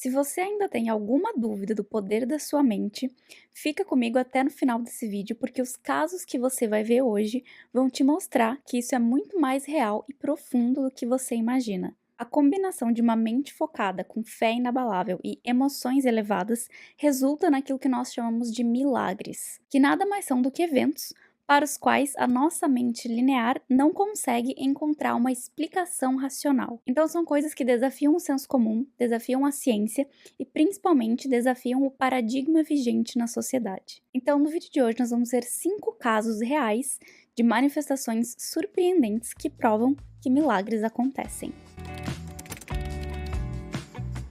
Se você ainda tem alguma dúvida do poder da sua mente, fica comigo até no final desse vídeo, porque os casos que você vai ver hoje vão te mostrar que isso é muito mais real e profundo do que você imagina. A combinação de uma mente focada com fé inabalável e emoções elevadas resulta naquilo que nós chamamos de milagres, que nada mais são do que eventos para os quais a nossa mente linear não consegue encontrar uma explicação racional. Então, são coisas que desafiam o senso comum, desafiam a ciência e principalmente desafiam o paradigma vigente na sociedade. Então, no vídeo de hoje, nós vamos ver 5 casos reais de manifestações surpreendentes que provam que milagres acontecem.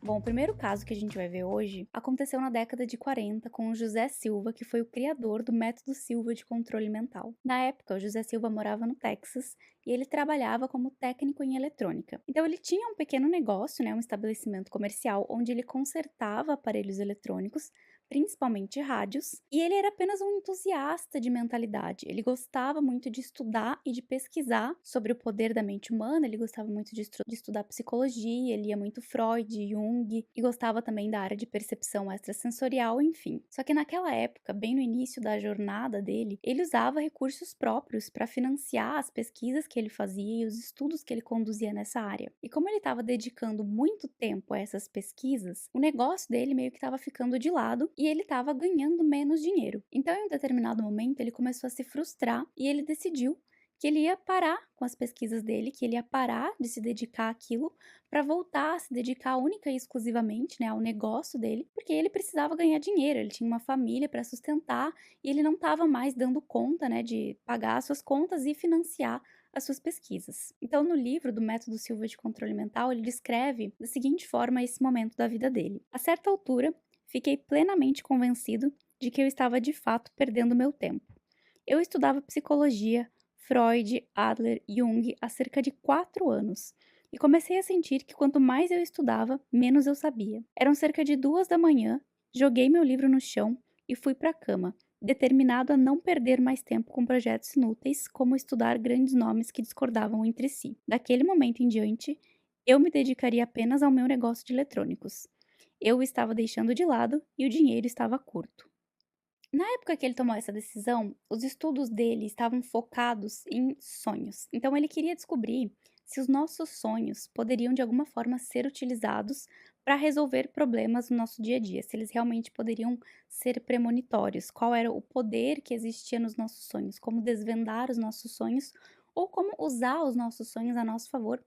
Bom, o primeiro caso que a gente vai ver hoje aconteceu na década de 40 com o José Silva, que foi o criador do método Silva de controle mental. Na época, o José Silva morava no Texas e ele trabalhava como técnico em eletrônica. Então, ele tinha um pequeno negócio, um estabelecimento comercial, onde ele consertava aparelhos eletrônicos, principalmente rádios, e ele era apenas um entusiasta de mentalidade. Ele gostava muito de estudar e de pesquisar sobre o poder da mente humana, ele gostava muito de estudar psicologia, ele lia muito Freud, Jung, e gostava também da área de percepção extrasensorial, enfim. Só que naquela época, bem no início da jornada dele, ele usava recursos próprios para financiar as pesquisas que ele fazia e os estudos que ele conduzia nessa área. E como ele estava dedicando muito tempo a essas pesquisas, o negócio dele meio que estava ficando de lado e ele estava ganhando menos dinheiro. Então, em um determinado momento, ele começou a se frustrar e ele decidiu que ele ia parar com as pesquisas dele, que ele ia parar de se dedicar àquilo para voltar a se dedicar única e exclusivamente, ao negócio dele, porque ele precisava ganhar dinheiro, ele tinha uma família para sustentar e ele não estava mais dando conta, de pagar as suas contas e financiar as suas pesquisas. Então, no livro do Método Silva de Controle Mental, ele descreve da seguinte forma esse momento da vida dele. A certa altura, fiquei plenamente convencido de que eu estava de fato perdendo meu tempo. Eu estudava psicologia, Freud, Adler, Jung há cerca de 4 anos e comecei a sentir que quanto mais eu estudava, menos eu sabia. Eram cerca de 2 da manhã, joguei meu livro no chão e fui para a cama, determinado a não perder mais tempo com projetos inúteis, como estudar grandes nomes que discordavam entre si. Daquele momento em diante, eu me dedicaria apenas ao meu negócio de eletrônicos. Eu o estava deixando de lado e o dinheiro estava curto. Na época que ele tomou essa decisão, os estudos dele estavam focados em sonhos. Então ele queria descobrir se os nossos sonhos poderiam de alguma forma ser utilizados para resolver problemas no nosso dia a dia, se eles realmente poderiam ser premonitórios, qual era o poder que existia nos nossos sonhos, como desvendar os nossos sonhos ou como usar os nossos sonhos a nosso favor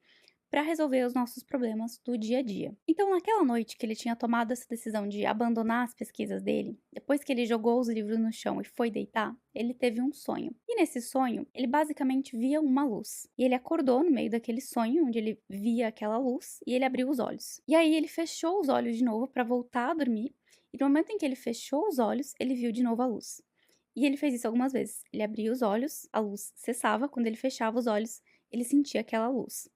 para resolver os nossos problemas do dia a dia. Então, naquela noite que ele tinha tomado essa decisão de abandonar as pesquisas dele, depois que ele jogou os livros no chão e foi deitar, ele teve um sonho. E nesse sonho, ele basicamente via uma luz. E ele acordou no meio daquele sonho, onde ele via aquela luz, e ele abriu os olhos. E aí ele fechou os olhos de novo para voltar a dormir. E no momento em que ele fechou os olhos, ele viu de novo a luz. E ele fez isso algumas vezes. Ele abria os olhos, a luz cessava, quando ele fechava os olhos, ele sentia aquela luz.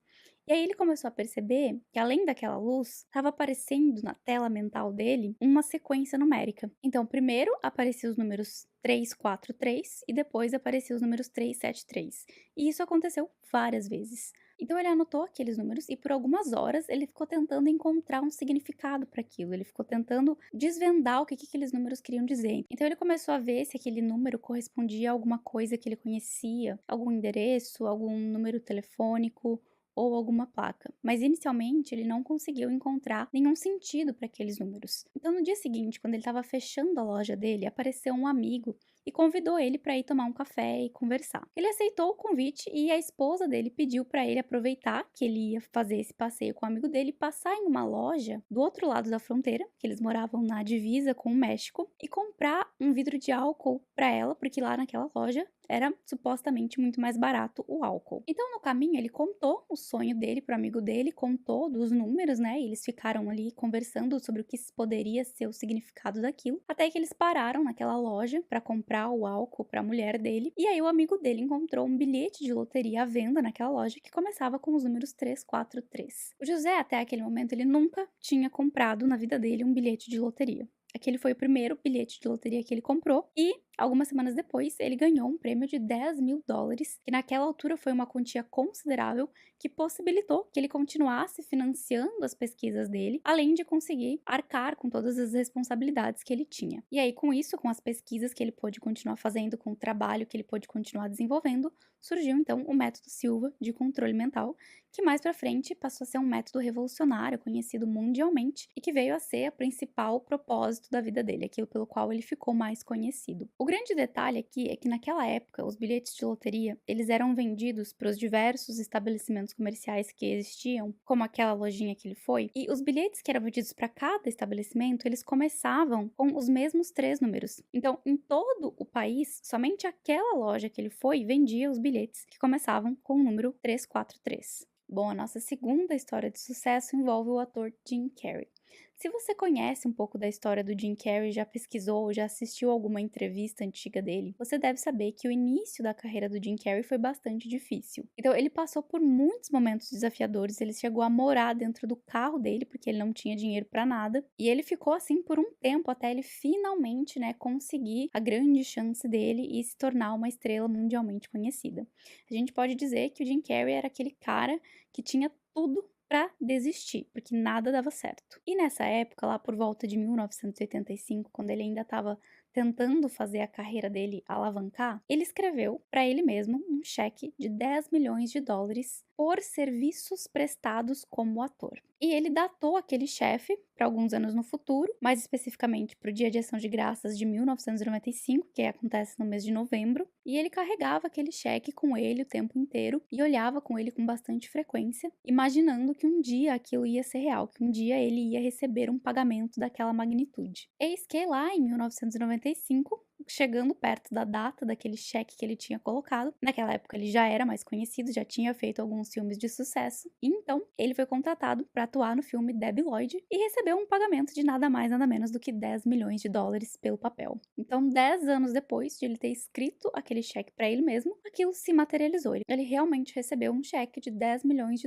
E aí ele começou a perceber que além daquela luz, estava aparecendo na tela mental dele uma sequência numérica. Então, primeiro apareciam os números 343 e depois apareciam os números 373. E isso aconteceu várias vezes. Então ele anotou aqueles números e por algumas horas ele ficou tentando encontrar um significado para aquilo. Ele ficou tentando desvendar o que aqueles números queriam dizer. Então ele começou a ver se aquele número correspondia a alguma coisa que ele conhecia, algum endereço, algum número telefônico ou alguma placa, mas inicialmente ele não conseguiu encontrar nenhum sentido para aqueles números. Então, no dia seguinte, quando ele estava fechando a loja dele, apareceu um amigo e convidou ele para ir tomar um café e conversar. Ele aceitou o convite e a esposa dele pediu para ele aproveitar que ele ia fazer esse passeio com o amigo dele, passar em uma loja do outro lado da fronteira, que eles moravam na divisa com o México, e comprar um vidro de álcool para ela, porque lá naquela loja era supostamente muito mais barato o álcool. Então, no caminho, ele contou o sonho dele pro amigo dele, contou dos números, e eles ficaram ali conversando sobre o que poderia ser o significado daquilo, até que eles pararam naquela loja para comprar o álcool para a mulher dele, e aí o amigo dele encontrou um bilhete de loteria à venda naquela loja que começava com os números 343. O José, até aquele momento, ele nunca tinha comprado na vida dele um bilhete de loteria. Aquele foi o primeiro bilhete de loteria que ele comprou e algumas semanas depois, ele ganhou um prêmio de US$ 10.000, que naquela altura foi uma quantia considerável que possibilitou que ele continuasse financiando as pesquisas dele, além de conseguir arcar com todas as responsabilidades que ele tinha. E aí, com isso, com as pesquisas que ele pôde continuar fazendo, com o trabalho que ele pôde continuar desenvolvendo, surgiu então o método Silva de controle mental, que mais pra frente passou a ser um método revolucionário, conhecido mundialmente, e que veio a ser o principal propósito da vida dele, aquilo pelo qual ele ficou mais conhecido. O grande detalhe aqui é que naquela época, os bilhetes de loteria, eles eram vendidos para os diversos estabelecimentos comerciais que existiam, como aquela lojinha que ele foi, e os bilhetes que eram vendidos para cada estabelecimento, eles começavam com os mesmos 3 números. Então, em todo o país, somente aquela loja que ele foi vendia os bilhetes que começavam com o número 343. Bom, a nossa segunda história de sucesso envolve o ator Jim Carrey. Se você conhece um pouco da história do Jim Carrey, já pesquisou, já assistiu alguma entrevista antiga dele, você deve saber que o início da carreira do Jim Carrey foi bastante difícil. Então, ele passou por muitos momentos desafiadores, ele chegou a morar dentro do carro dele, porque ele não tinha dinheiro para nada, e ele ficou assim por um tempo até ele finalmente, conseguir a grande chance dele e se tornar uma estrela mundialmente conhecida. A gente pode dizer que o Jim Carrey era aquele cara que tinha tudo para desistir, porque nada dava certo. E nessa época, lá por volta de 1985, quando ele ainda estava tentando fazer a carreira dele alavancar, ele escreveu para ele mesmo um cheque de US$ 10 milhões por serviços prestados como ator. E ele datou aquele chefe para alguns anos no futuro, mais especificamente para o Dia de Ação de Graças de 1995, que acontece no mês de novembro, e ele carregava aquele cheque com ele o tempo inteiro e olhava com ele com bastante frequência, imaginando que um dia aquilo ia ser real, que um dia ele ia receber um pagamento daquela magnitude. Eis que lá em 1995, chegando perto da data daquele cheque que ele tinha colocado, naquela época ele já era mais conhecido, já tinha feito alguns filmes de sucesso, e então ele foi contratado para atuar no filme Debi Lloyd e recebeu um pagamento de nada mais nada menos do que US$ 10 milhões pelo papel. Então, 10 anos depois de ele ter escrito aquele cheque para ele mesmo, aquilo se materializou. Ele realmente recebeu um cheque de US$ 10 milhões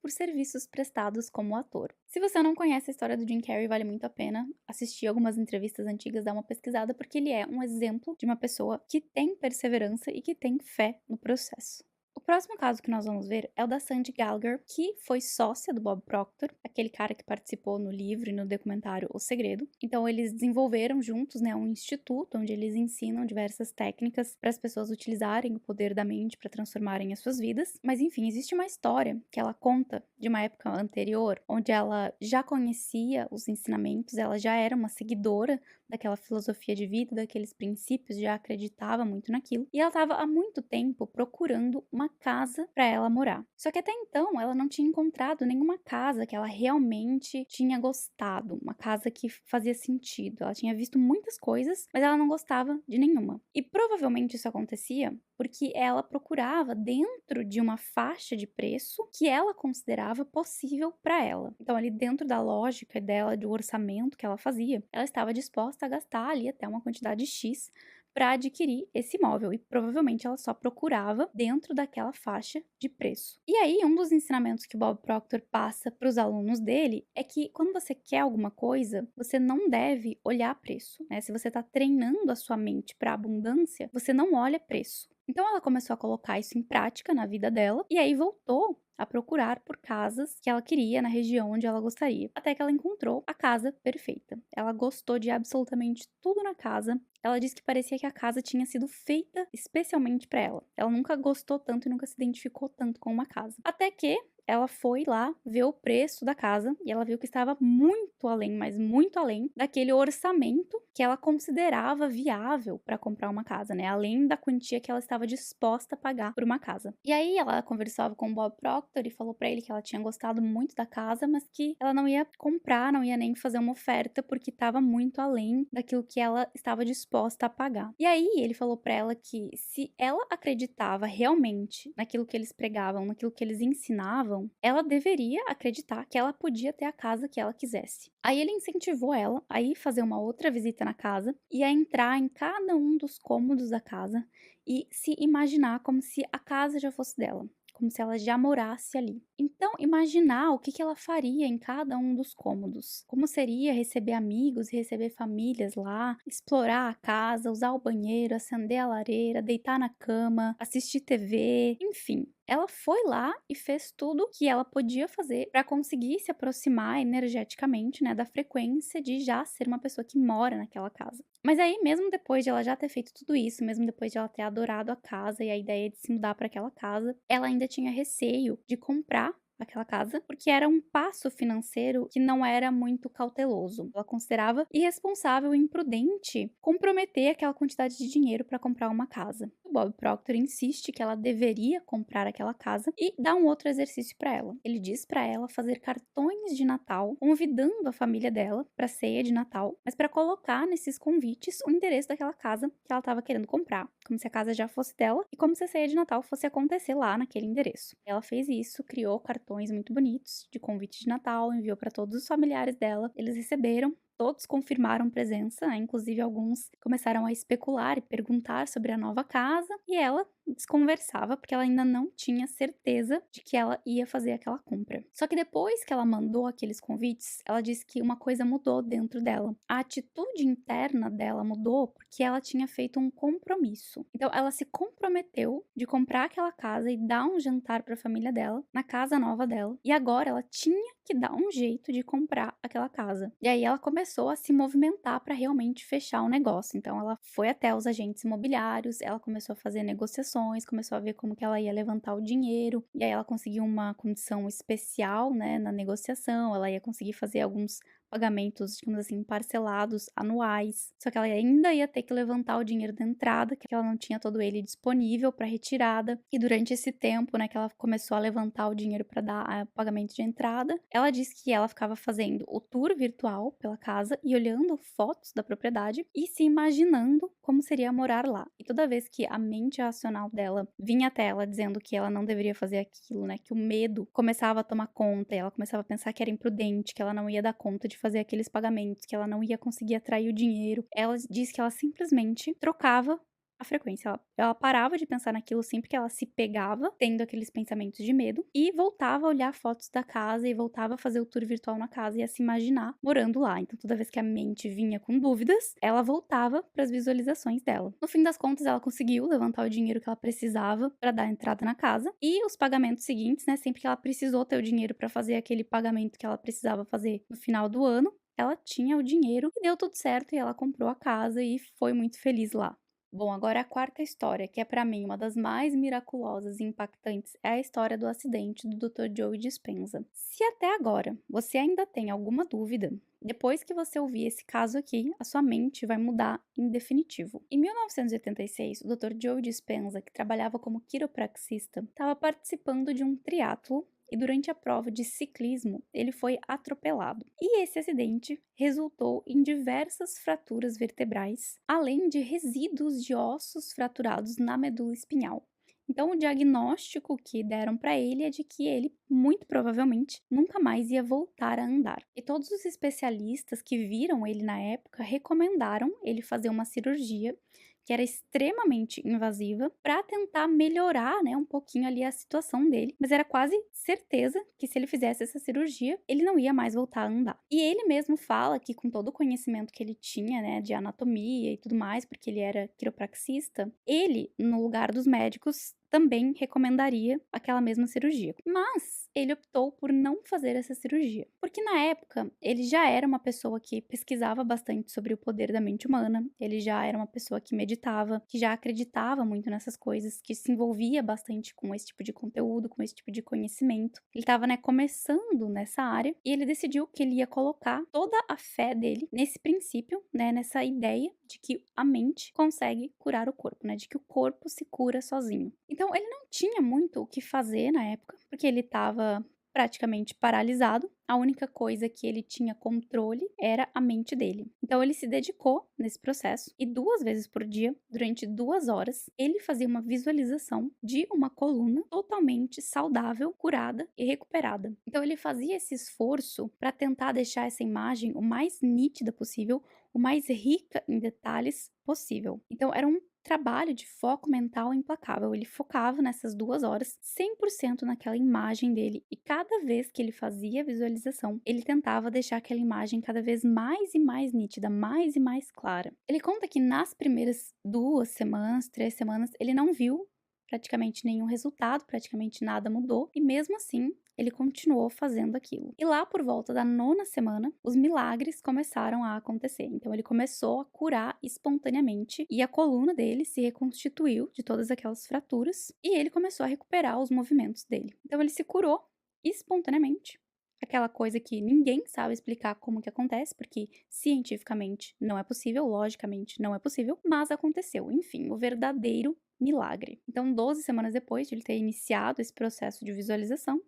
por serviços prestados como ator. Se você não conhece a história do Jim Carrey, vale muito a pena assistir algumas entrevistas antigas, dar uma pesquisada, porque ele é um exemplo de uma pessoa que tem perseverança e que tem fé no processo. O próximo caso que nós vamos ver é o da Sandy Gallagher, que foi sócia do Bob Proctor, aquele cara que participou no livro e no documentário O Segredo. Então, eles desenvolveram juntos, um instituto onde eles ensinam diversas técnicas para as pessoas utilizarem o poder da mente para transformarem as suas vidas. Mas, enfim, existe uma história que ela conta de uma época anterior, onde ela já conhecia os ensinamentos, ela já era uma seguidora daquela filosofia de vida, daqueles princípios, já acreditava muito naquilo. E ela estava há muito tempo procurando uma casa para ela morar. Só que até então ela não tinha encontrado nenhuma casa que ela realmente tinha gostado, uma casa que fazia sentido. Ela tinha visto muitas coisas, mas ela não gostava de nenhuma. E provavelmente isso acontecia porque ela procurava dentro de uma faixa de preço que ela considerava possível para ela. Então, ali dentro da lógica dela, do orçamento que ela fazia, ela estava disposta a gastar ali até uma quantidade X para adquirir esse imóvel, e provavelmente ela só procurava dentro daquela faixa de preço. E aí, um dos ensinamentos que o Bob Proctor passa para os alunos dele é que quando você quer alguma coisa, você não deve olhar preço, Se você está treinando a sua mente para abundância, você não olha preço. Então ela começou a colocar isso em prática na vida dela e aí voltou a procurar por casas que ela queria na região onde ela gostaria, até que ela encontrou a casa perfeita. Ela gostou de absolutamente tudo na casa. Ela disse que parecia que a casa tinha sido feita especialmente para ela. Ela nunca gostou tanto e nunca se identificou tanto com uma casa. Até que ela foi lá ver o preço da casa e ela viu que estava muito além, mas muito além daquele orçamento que ela considerava viável para comprar uma casa, além da quantia que ela estava disposta a pagar por uma casa. E aí ela conversava com o Bob Proctor e falou para ele que ela tinha gostado muito da casa, mas que ela não ia comprar, não ia nem fazer uma oferta porque estava muito além daquilo que ela estava disposta a pagar. E aí ele falou para ela que se ela acreditava realmente naquilo que eles pregavam, naquilo que eles ensinavam, ela deveria acreditar que ela podia ter a casa que ela quisesse. Aí ele incentivou ela a ir fazer uma outra visita na casa e a entrar em cada um dos cômodos da casa e se imaginar como se a casa já fosse dela. como se ela já morasse ali. Então, imaginar o que que ela faria em cada um dos cômodos. Como seria receber amigos e receber famílias lá, explorar a casa, usar o banheiro, acender a lareira, deitar na cama, assistir TV, enfim. Ela foi lá e fez tudo que ela podia fazer para conseguir se aproximar energeticamente, né, da frequência de já ser uma pessoa que mora naquela casa. Mas aí, mesmo depois de ela já ter feito tudo isso, mesmo depois de ela ter adorado a casa e a ideia de se mudar para aquela casa, ela ainda tinha receio de comprar aquela casa, porque era um passo financeiro que não era muito cauteloso. Ela considerava irresponsável e imprudente comprometer aquela quantidade de dinheiro para comprar uma casa. O Bob Proctor insiste que ela deveria comprar aquela casa e dá um outro exercício para ela. Ele diz para ela fazer cartões de Natal, convidando a família dela para a ceia de Natal, mas para colocar nesses convites o endereço daquela casa que ela estava querendo comprar, como se a casa já fosse dela e como se a ceia de Natal fosse acontecer lá naquele endereço. Ela fez isso, criou cartões muito bonitos de convite de Natal, enviou para todos os familiares dela. Eles receberam, todos confirmaram presença, né? Inclusive alguns começaram a especular e perguntar sobre a nova casa, e ela desconversava porque ela ainda não tinha certeza de que ela ia fazer aquela compra. Só que depois que ela mandou aqueles convites, ela disse que uma coisa mudou dentro dela. A atitude interna dela mudou porque ela tinha feito um compromisso. Então ela se comprometeu de comprar aquela casa e dar um jantar para a família dela na casa nova dela. E agora ela tinha que dar um jeito de comprar aquela casa. E aí ela começou a se movimentar para realmente fechar o negócio. Então ela foi até os agentes imobiliários, ela começou a fazer negociações, começou a ver como que ela ia levantar o dinheiro. E aí ela conseguiu uma condição especial, né, na negociação. Ela ia conseguir fazer alguns pagamentos, digamos assim, parcelados anuais. Só que ela ainda ia ter que levantar o dinheiro da entrada, que ela não tinha todo ele disponível para retirada. E durante esse tempo, né, que ela começou a levantar o dinheiro para dar pagamento de entrada, ela disse que ela ficava fazendo o tour virtual pela casa e olhando fotos da propriedade e se imaginando como seria morar lá. E toda vez que a mente racional dela vinha até ela dizendo que ela não deveria fazer aquilo, né, que o medo começava a tomar conta, e ela começava a pensar que era imprudente, que ela não ia dar conta de fazer aqueles pagamentos, que ela não ia conseguir atrair o dinheiro. Ela disse que ela simplesmente trocava a frequência. Ela parava de pensar naquilo sempre que ela se pegava, tendo aqueles pensamentos de medo, e voltava a olhar fotos da casa e voltava a fazer o tour virtual na casa e a se imaginar morando lá. Então, toda vez que a mente vinha com dúvidas, ela voltava para as visualizações dela. No fim das contas, ela conseguiu levantar o dinheiro que ela precisava para dar entrada na casa, e os pagamentos seguintes, né, sempre que ela precisou ter o dinheiro para fazer aquele pagamento que ela precisava fazer no final do ano, ela tinha o dinheiro e deu tudo certo e ela comprou a casa e foi muito feliz lá. Bom, agora a quarta história, que é para mim uma das mais miraculosas e impactantes, é a história do acidente do Dr. Joe Dispenza. Se até agora você ainda tem alguma dúvida, depois que você ouvir esse caso aqui, a sua mente vai mudar em definitivo. Em 1986, o Dr. Joe Dispenza, que trabalhava como quiropraxista, estava participando de um triatlo e durante a prova de ciclismo, ele foi atropelado. E esse acidente resultou em diversas fraturas vertebrais, além de resíduos de ossos fraturados na medula espinhal. Então, o diagnóstico que deram para ele é de que ele, muito provavelmente, nunca mais ia voltar a andar. E todos os especialistas que viram ele na época recomendaram ele fazer uma cirurgia que era extremamente invasiva, para tentar melhorar, né, um pouquinho ali a situação dele, mas era quase certeza que se ele fizesse essa cirurgia, ele não ia mais voltar a andar. E ele mesmo fala que com todo o conhecimento que ele tinha, né, de anatomia e tudo mais, porque ele era quiropraxista, ele, no lugar dos médicos, também recomendaria aquela mesma cirurgia. Mas ele optou por não fazer essa cirurgia, porque na época ele já era uma pessoa que pesquisava bastante sobre o poder da mente humana, ele já era uma pessoa que meditava, que já acreditava muito nessas coisas, que se envolvia bastante com esse tipo de conteúdo, com esse tipo de conhecimento. Ele estava, né, começando nessa área e ele decidiu que ele ia colocar toda a fé dele nesse princípio, né, nessa ideia de que a mente consegue curar o corpo, né, de que o corpo se cura sozinho. Então, ele não tinha muito o que fazer na época, porque ele estava praticamente paralisado. A única coisa que ele tinha controle era a mente dele. Então, ele se dedicou nesse processo e 2 vezes por dia, durante 2 horas, ele fazia uma visualização de uma coluna totalmente saudável, curada e recuperada. Então, ele fazia esse esforço para tentar deixar essa imagem o mais nítida possível, o mais rica em detalhes possível. Então, era um trabalho de foco mental implacável. Ele focava nessas 2 horas, 100% naquela imagem dele, e cada vez que ele fazia a visualização, ele tentava deixar aquela imagem cada vez mais e mais nítida, mais e mais clara. Ele conta que nas primeiras 2 semanas, 3 semanas, ele não viu praticamente nenhum resultado, praticamente nada mudou, e mesmo assim ele continuou fazendo aquilo. E lá por volta da 9ª semana, os milagres começaram a acontecer. Então ele começou a curar espontaneamente e a coluna dele se reconstituiu de todas aquelas fraturas e ele começou a recuperar os movimentos dele. Então ele se curou espontaneamente. Aquela coisa que ninguém sabe explicar como que acontece, porque cientificamente não é possível, logicamente não é possível, mas aconteceu. Enfim, o verdadeiro milagre. Então, 12 semanas depois de ele ter iniciado esse processo de visualização,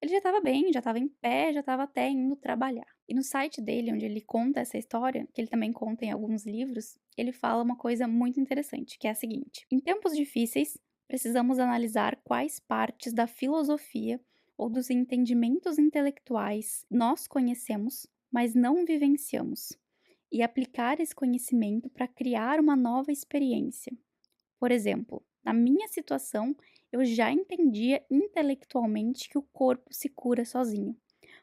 ele já estava bem, já estava em pé, já estava até indo trabalhar. E no site dele, onde ele conta essa história, que ele também conta em alguns livros, ele fala uma coisa muito interessante, que é a seguinte: em tempos difíceis, precisamos analisar quais partes da filosofia ou dos entendimentos intelectuais nós conhecemos, mas não vivenciamos, e aplicar esse conhecimento para criar uma nova experiência. Por exemplo, na minha situação, eu já entendia intelectualmente que o corpo se cura sozinho,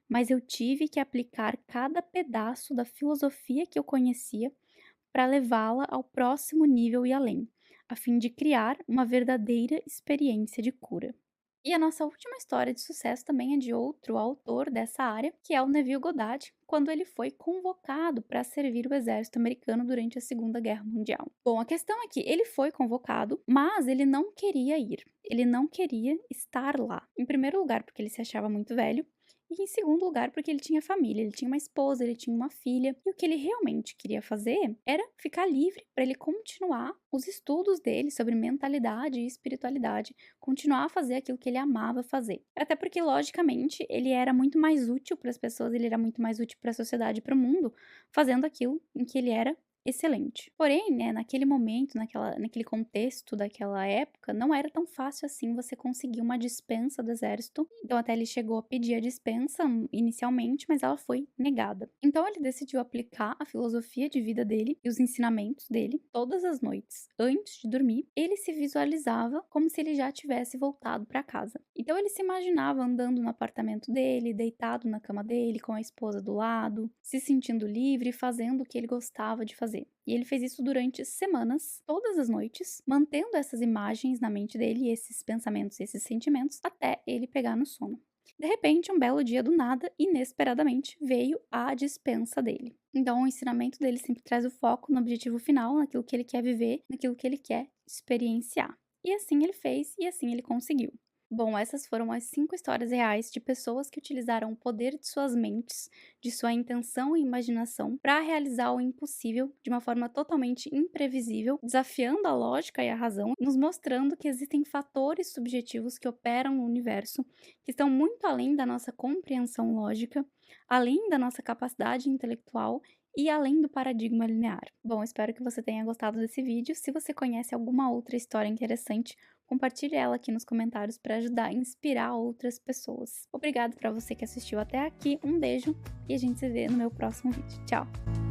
mas eu tive que aplicar cada pedaço da filosofia que eu conhecia para levá-la ao próximo nível e além, a fim de criar uma verdadeira experiência de cura. E a nossa última história de sucesso também é de outro autor dessa área, que é o Neville Goddard, quando ele foi convocado para servir o exército americano durante a Segunda Guerra Mundial. Bom, a questão é que ele foi convocado, mas ele não queria ir. Ele não queria estar lá. Em primeiro lugar, porque ele se achava muito velho. E em segundo lugar, porque ele tinha família, ele tinha uma esposa, ele tinha uma filha. E o que ele realmente queria fazer era ficar livre para ele continuar os estudos dele sobre mentalidade e espiritualidade, continuar a fazer aquilo que ele amava fazer. Até porque, logicamente, ele era muito mais útil para as pessoas, ele era muito mais útil para a sociedade e para o mundo, fazendo aquilo em que ele era excelente. Porém, né, naquele momento, naquele contexto daquela época, não era tão fácil assim você conseguir uma dispensa do exército. Então até ele chegou a pedir a dispensa inicialmente, mas ela foi negada. Então ele decidiu aplicar a filosofia de vida dele e os ensinamentos dele todas as noites. Antes de dormir, ele se visualizava como se ele já tivesse voltado para casa. Então ele se imaginava andando no apartamento dele, deitado na cama dele, com a esposa do lado, se sentindo livre, fazendo o que ele gostava de fazer. E ele fez isso durante semanas, todas as noites, mantendo essas imagens na mente dele, esses pensamentos e esses sentimentos, até ele pegar no sono. De repente, um belo dia do nada, inesperadamente, veio a dispensa dele. Então, o ensinamento dele sempre traz o foco no objetivo final, naquilo que ele quer viver, naquilo que ele quer experienciar. E assim ele fez, e assim ele conseguiu. Bom, essas foram as 5 histórias reais de pessoas que utilizaram o poder de suas mentes, de sua intenção e imaginação para realizar o impossível de uma forma totalmente imprevisível, desafiando a lógica e a razão, nos mostrando que existem fatores subjetivos que operam no universo, que estão muito além da nossa compreensão lógica, além da nossa capacidade intelectual e além do paradigma linear. Bom, espero que você tenha gostado desse vídeo. Se você conhece alguma outra história interessante, compartilhe ela aqui nos comentários para ajudar a inspirar outras pessoas. Obrigado para você que assistiu até aqui, um beijo e a gente se vê no meu próximo vídeo. Tchau!